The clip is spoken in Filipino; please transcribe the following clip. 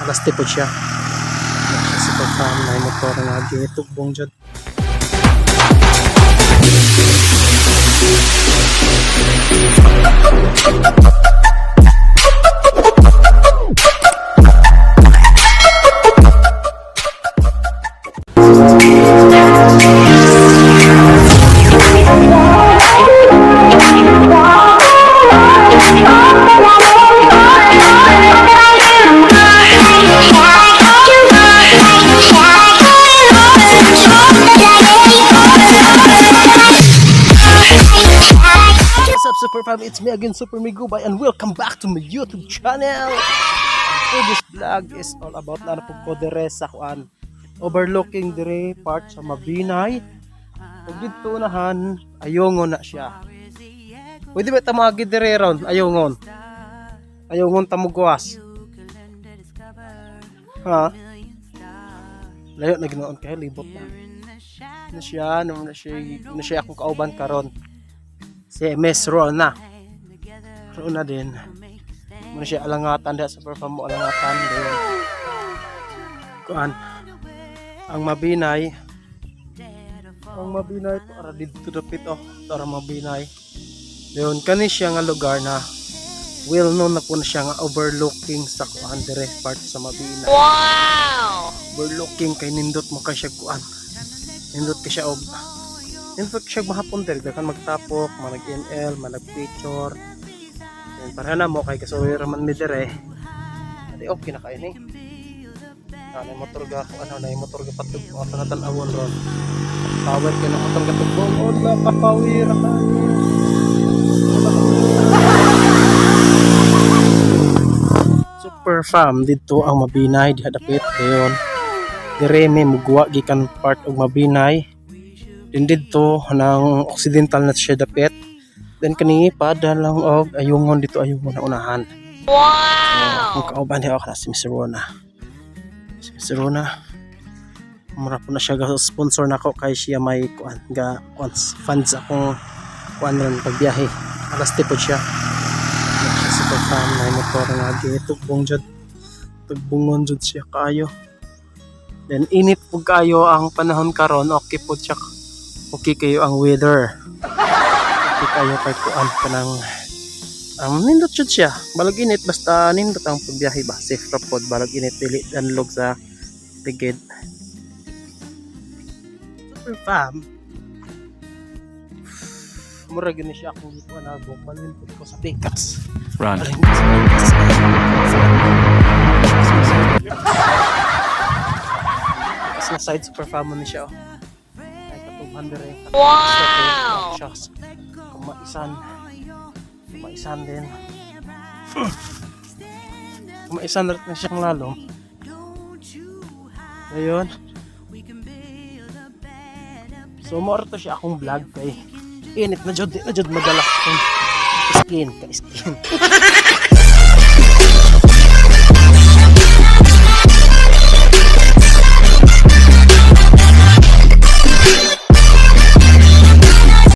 alas tipod siya. Siya si Pagpam na motor nga ginitugbong dyan. Super fam, it's me again, Super Migubay, and welcome back to my YouTube channel. So this vlog is all about na po ko dire sa kuan, overlooking dire part sa Mabinay. Ug dito nahan ayongon na siya. Pwede ba tamagi dire ron ayongon? Ayongon tamugwas. Ha? Layo na ginoon kay libot na. Na siya akong kauban karon. Si Miss Rona. Rona din. Muna siya alangatan dahil sa perform mo alangatan. Kuan. Ang Mabinay. Ang Mabinay to ara dito dapit oh. Ara Mabinay. Doon kani siya nga lugar na well known na po na siya nga overlooking sa kuan dire part sa Mabinay. Wow! Overlooking kay nindot mo kay siya kuan. Nindot kay siya og in fact, siya mahapon dahil kan magtapok, manag-ML, manag-picture. Yan, para na mo kay kasuwi raman mi dire. Adi okay na kayo ni. Na motor ga ko ano na motor ga patug mo ang tan-awon ron. Power kay na motor ga tugbong on la kapawira ka. Super fam dito ang Mabinay diha dapit dayon. Dire may mugwa gikan part og Mabinay. Din dito ng occidental na siya dapit. Then kani padalang og ayungon dito ayungon na unahan. Wow! Ang kauban niya ako na si Mr. Rona. Si Mr. Rona. Mura po na siya sponsor na ako kay siya may kuan ga funds akong kuan ron pagbiyahe. Alas tipod siya. Siya si Pagpam na motor nga ginitugbong dyan. Tugbongon dyan siya kayo. Then init po kayo ang panahon karon okay po siya. Okay kayo ang weather. Okay kayo kay kuan kanang nindot jud siya. Balag init basta nindot ang pagbiyahe ba. Safe ra pod balag init dili danlog sa tigid. Super fam. Mura gyud ni siya akong dito na bukbalin pud ko sa Pikas. Run. Sa side super fam ni siya. Wow! Kumaisan din. Kumaisan rin na siyang lalo. Ayun. So more to siya akong vlog kay init na jud madala kong skin ka skin.